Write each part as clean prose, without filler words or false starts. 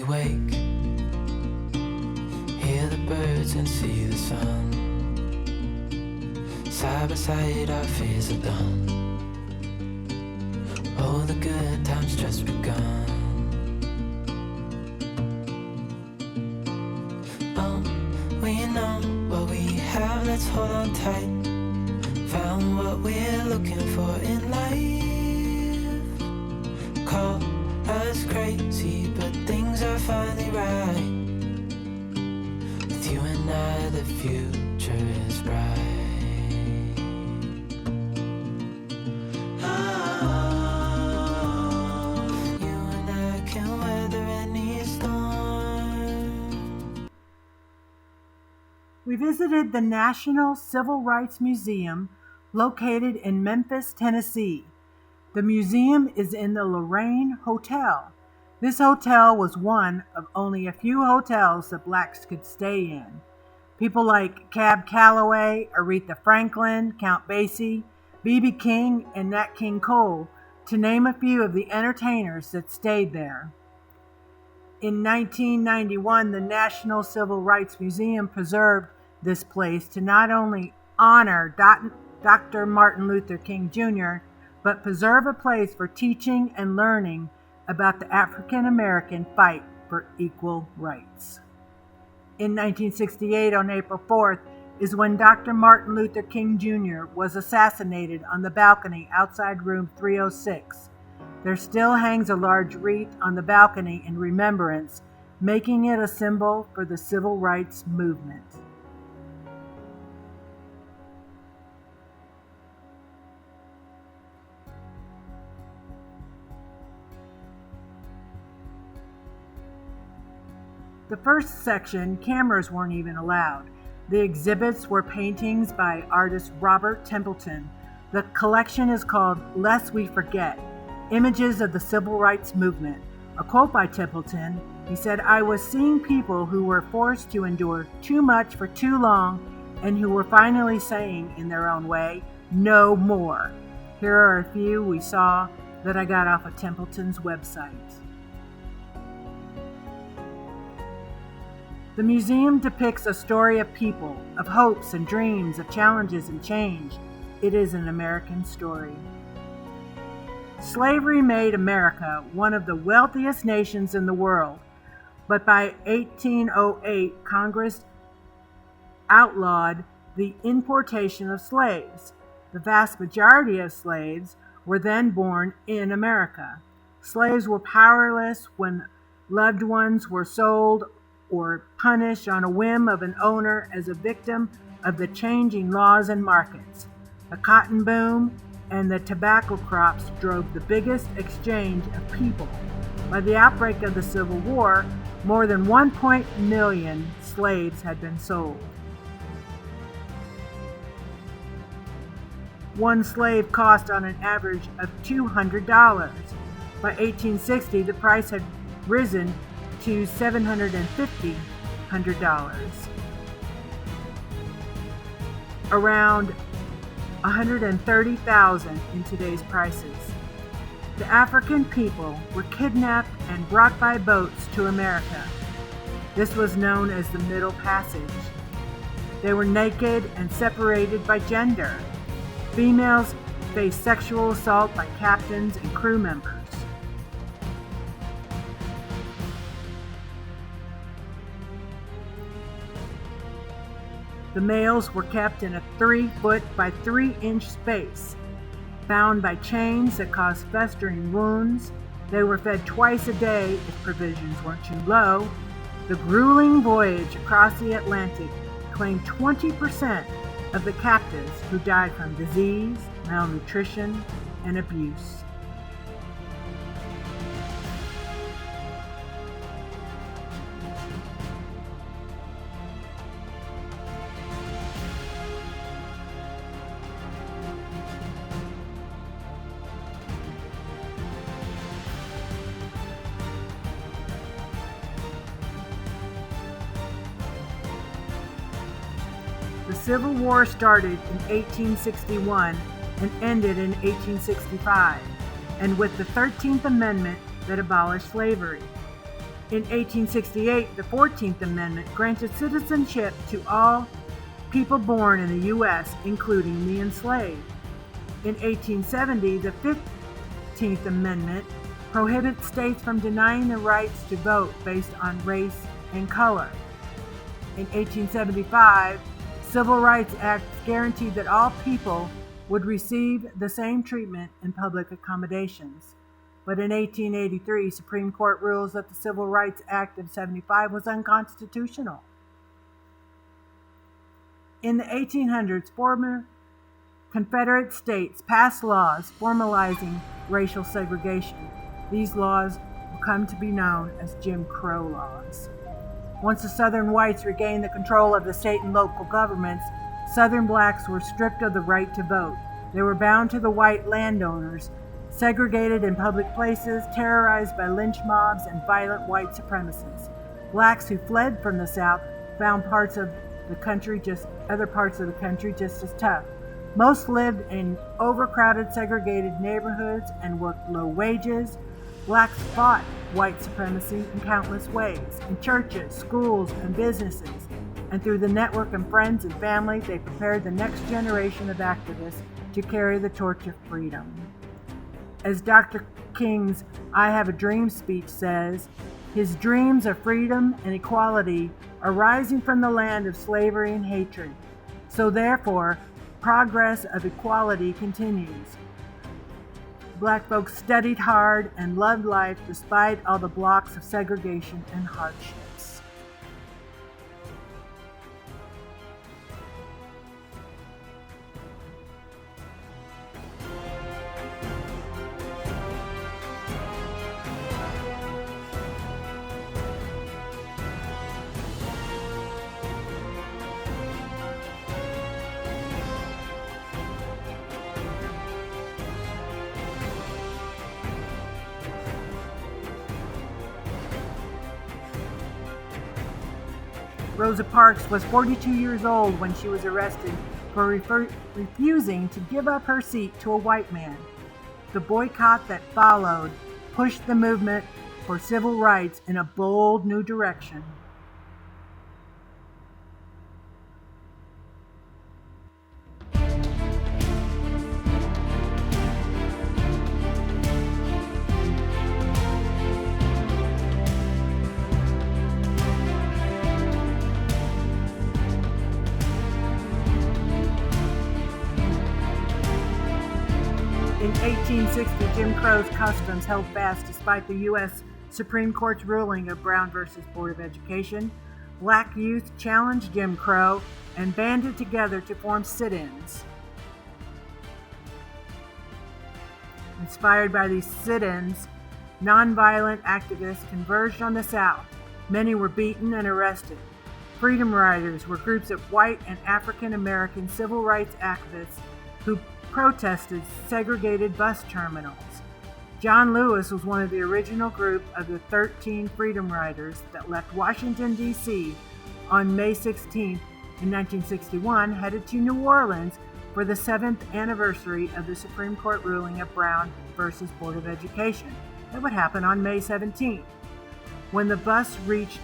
wake, hear the birds and see the sun. Side by side our fears are done. Oh, the good times just begun. Oh, we know what we have, let's hold on tight. Found what we're looking for in life. Call us crazy, but things are finally right. With you and I, the future is bright. We visited the National Civil Rights Museum located in Memphis, Tennessee. The museum is in the Lorraine Hotel. This hotel was one of only a few hotels that blacks could stay in. People like Cab Calloway, Aretha Franklin, Count Basie, B.B. King, and Nat King Cole, to name a few of the entertainers that stayed there. In 1991, the National Civil Rights Museum preserved this place to not only honor Dr. Martin Luther King Jr., but preserve a place for teaching and learning about the African American fight for equal rights. In 1968, on April 4th, is when Dr. Martin Luther King Jr. was assassinated on the balcony outside room 306. There still hangs a large wreath on the balcony in remembrance, making it a symbol for the civil rights movement. The first section, cameras weren't even allowed. The exhibits were paintings by artist Robert Templeton. The collection is called Lest We Forget, Images of the Civil Rights Movement. A quote by Templeton, he said, "I was seeing people who were forced to endure too much for too long and who were finally saying in their own way, 'No more.'" Here are a few we saw that I got off of Templeton's website. The museum depicts a story of people, of hopes and dreams, of challenges and change. It is an American story. Slavery made America one of the wealthiest nations in the world, but by 1808, Congress outlawed the importation of slaves. The vast majority of slaves were then born in America. Slaves were powerless when loved ones were sold or punished on a whim of an owner as a victim of the changing laws and markets. The cotton boom and the tobacco crops drove the biggest exchange of people. By the outbreak of the Civil War, more than 1 million slaves had been sold. One slave cost on an average of $200. By 1860, the price had risen to $750. Around 130,000 in today's prices. The African people were kidnapped and brought by boats to America. This was known as the Middle Passage. They were naked and separated by gender. Females faced sexual assault by captains and crew members. The males were kept in a 3-foot by 3-inch space, bound by chains that caused festering wounds. They were fed twice a day if provisions weren't too low. The grueling voyage across the Atlantic claimed 20% of the captives who died from disease, malnutrition, and abuse. The Civil War started in 1861 and ended in 1865, and with the 13th Amendment that abolished slavery. In 1868, the 14th Amendment granted citizenship to all people born in the U.S., including the enslaved. In 1870, the 15th Amendment prohibits states from denying the rights to vote based on race and color. In 1875, Civil Rights Acts guaranteed that all people would receive the same treatment in public accommodations. But in 1883, Supreme Court rules that the Civil Rights Act of 75 was unconstitutional. In the 1800s, former Confederate states passed laws formalizing racial segregation. These laws will come to be known as Jim Crow laws. Once the Southern whites regained the control of the state and local governments, Southern blacks were stripped of the right to vote. They were bound to the white landowners, segregated in public places, terrorized by lynch mobs and violent white supremacists. Blacks who fled from the South found other parts of the country just as tough. Most lived in overcrowded, segregated neighborhoods and worked low wages. Blacks fought white supremacy in countless ways, in churches, schools, and businesses. And through the network of friends and family, they prepared the next generation of activists to carry the torch of freedom. As Dr. King's I Have a Dream speech says, his dreams of freedom and equality are rising from the land of slavery and hatred. So therefore, progress of equality continues. Black folks studied hard and loved life despite all the blocks of segregation and hardships. Rosa Parks was 42 years old when she was arrested for refusing to give up her seat to a white man. The boycott that followed pushed the movement for civil rights in a bold new direction. In 1860, Jim Crow's customs held fast despite the U.S. Supreme Court's ruling of Brown v. Board of Education. Black youth challenged Jim Crow and banded together to form sit-ins. Inspired by these sit-ins, nonviolent activists converged on the South. Many were beaten and arrested. Freedom Riders were groups of white and African American civil rights activists who protested segregated bus terminals. John Lewis was one of the original group of the 13 Freedom Riders that left Washington, D.C. on May 16, in 1961, headed to New Orleans for the 7th anniversary of the Supreme Court ruling of Brown v. Board of Education. It would happen on May 17. When the bus reached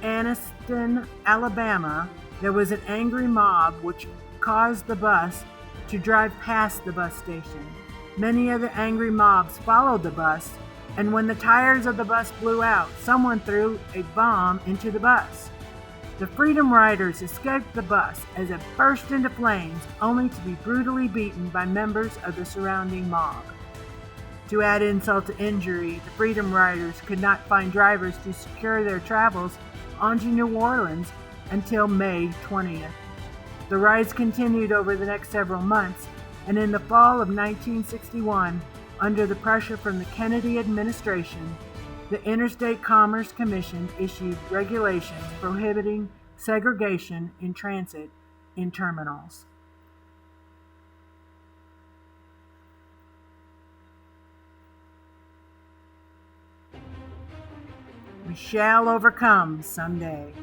Anniston, Alabama, there was an angry mob which caused the bus to drive past the bus station. Many of the angry mobs followed the bus, and when the tires of the bus blew out, someone threw a bomb into the bus. The Freedom Riders escaped the bus as it burst into flames, only to be brutally beaten by members of the surrounding mob. To add insult to injury, the Freedom Riders could not find drivers to secure their travels onto New Orleans until May 20th. The riots continued over the next several months, and in the fall of 1961, under the pressure from the Kennedy administration, the Interstate Commerce Commission issued regulations prohibiting segregation in transit in terminals. We shall overcome someday.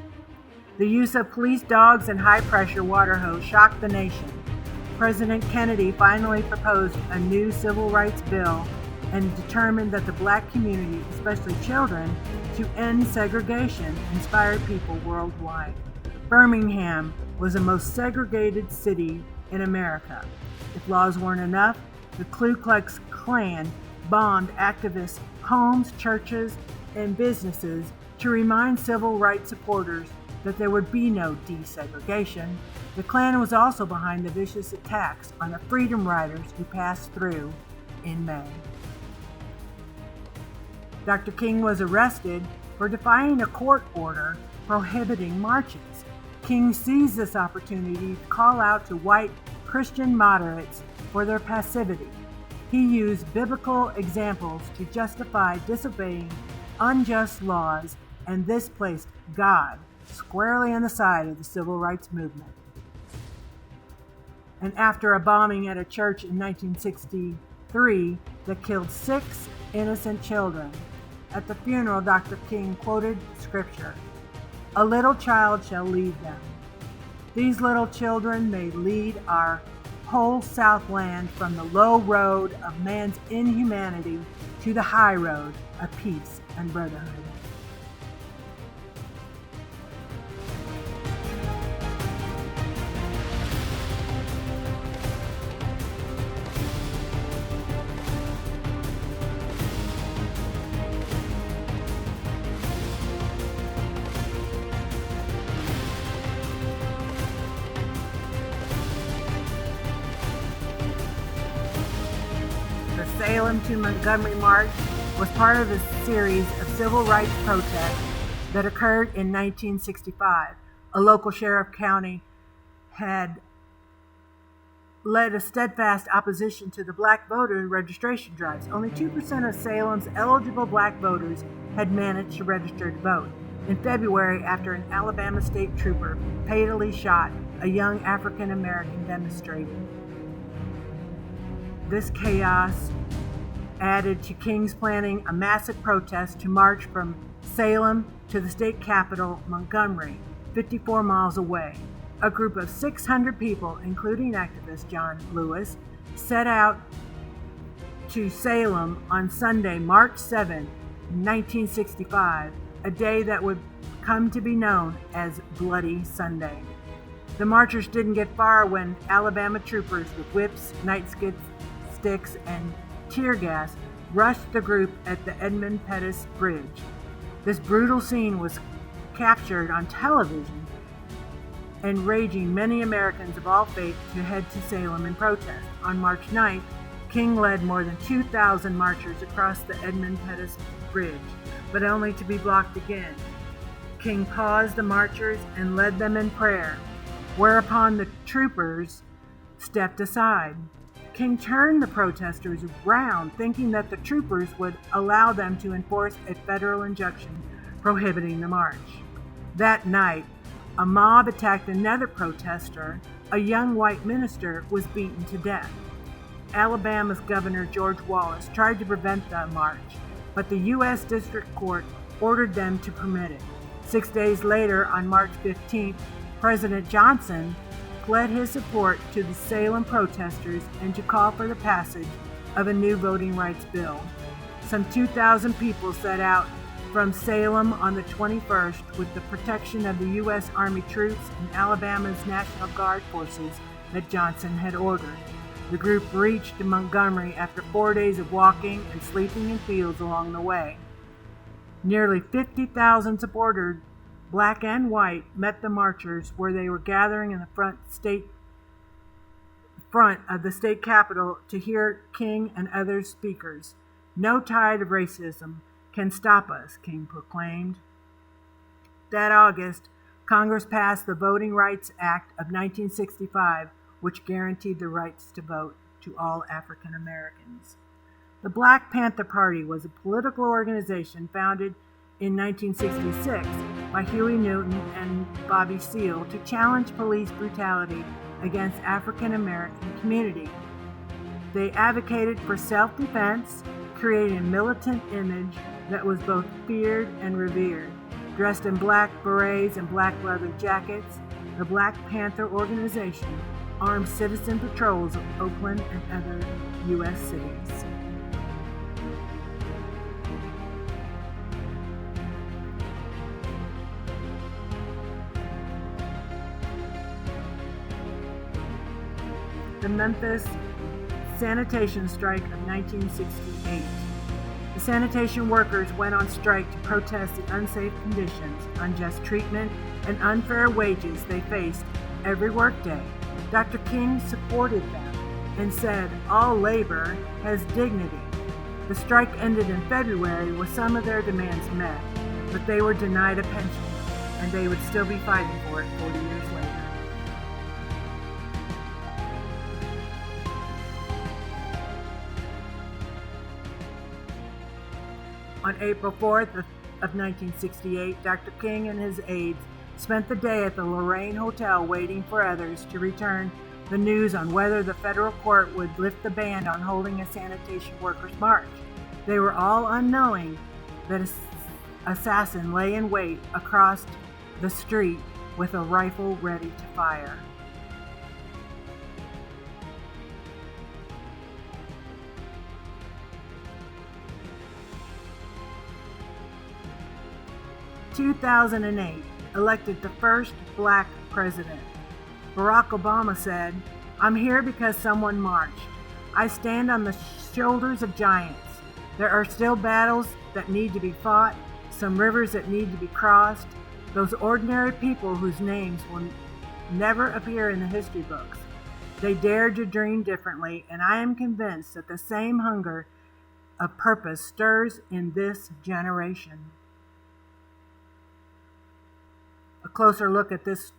The use of police dogs and high-pressure water hose shocked the nation. President Kennedy finally proposed a new civil rights bill and determined that the black community, especially children, to end segregation inspired people worldwide. Birmingham was the most segregated city in America. If laws weren't enough, the Ku Klux Klan bombed activists' homes, churches, and businesses to remind civil rights supporters that there would be no desegregation. The Klan was also behind the vicious attacks on the Freedom Riders who passed through in May. Dr. King was arrested for defying a court order prohibiting marches. King seized this opportunity to call out to white Christian moderates for their passivity. He used biblical examples to justify disobeying unjust laws, and this placed God squarely on the side of the civil rights movement. And after a bombing at a church in 1963 that killed 6 innocent children, at the funeral, Dr. King quoted scripture, "A little child shall lead them. These little children may lead our whole Southland from the low road of man's inhumanity to the high road of peace and brotherhood." The Salem to Montgomery March was part of a series of civil rights protests that occurred in 1965. A local sheriff county had led a steadfast opposition to the black voter registration drives. Only 2% of Salem's eligible black voters had managed to register to vote. In February, after an Alabama state trooper fatally shot a young African American demonstrator. This chaos added to King's planning a massive protest to march from Salem to the state capital, Montgomery, 54 miles away. A group of 600 people, including activist John Lewis, set out to Salem on Sunday, March 7, 1965, a day that would come to be known as Bloody Sunday. The marchers didn't get far when Alabama troopers with whips, nightsticks, and tear gas rushed the group at the Edmund Pettus Bridge. This brutal scene was captured on television, enraging many Americans of all faiths to head to Salem in protest. On March 9th, King led more than 2,000 marchers across the Edmund Pettus Bridge, but only to be blocked again. King paused the marchers and led them in prayer, whereupon the troopers stepped aside. King turned the protesters around, thinking that the troopers would allow them to enforce a federal injunction prohibiting the march. That night, a mob attacked another protester. A young white minister was beaten to death. Alabama's Governor George Wallace tried to prevent the march, but the U.S. District Court ordered them to permit it. 6 days later, on March 15th, President Johnson led his support to the Salem protesters and to call for the passage of a new voting rights bill. Some 2,000 people set out from Salem on the 21st with the protection of the U.S. Army troops and Alabama's National Guard forces that Johnson had ordered. The group reached Montgomery after 4 days of walking and sleeping in fields along the way. Nearly 50,000 supporters, black and white, met the marchers where they were gathering in the front of the state capitol to hear King and other speakers. "No tide of racism can stop us," King proclaimed. That August, Congress passed the Voting Rights Act of 1965, which guaranteed the rights to vote to all African Americans. The Black Panther Party was a political organization founded in 1966 by Huey Newton and Bobby Seale to challenge police brutality against African American community. They advocated for self-defense, creating a militant image that was both feared and revered. Dressed in black berets and black leather jackets, the Black Panther organization armed citizen patrols of Oakland and other U.S. cities. the Memphis sanitation strike of 1968. The sanitation workers went on strike to protest the unsafe conditions, unjust treatment, and unfair wages they faced every workday. Dr. King supported them and said all labor has dignity. The strike ended in February with some of their demands met, but they were denied a pension, and they would still be fighting for it 40 years later. On April 4th of 1968, Dr. King and his aides spent the day at the Lorraine Hotel waiting for others to return the news on whether the federal court would lift the ban on holding a sanitation workers' march. They were all unknowing that an assassin lay in wait across the street with a rifle ready to fire. In 2008, elected the first black president. Barack Obama said, "I'm here because someone marched. I stand on the shoulders of giants. There are still battles that need to be fought, some rivers that need to be crossed, those ordinary people whose names will never appear in the history books. They dared to dream differently, and I am convinced that the same hunger of purpose stirs in this generation." A closer look at this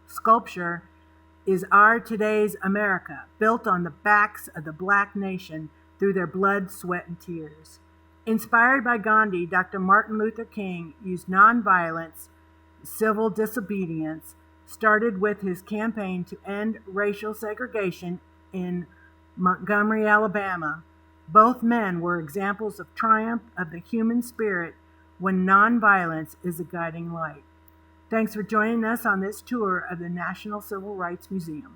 sculpture is our today's America, built on the backs of the black nation through their blood, sweat, and tears. Inspired by Gandhi, Dr. Martin Luther King used nonviolence, civil disobedience, started with his campaign to end racial segregation in Montgomery, Alabama. Both men were examples of triumph of the human spirit when nonviolence is a guiding light. Thanks for joining us on this tour of the National Civil Rights Museum.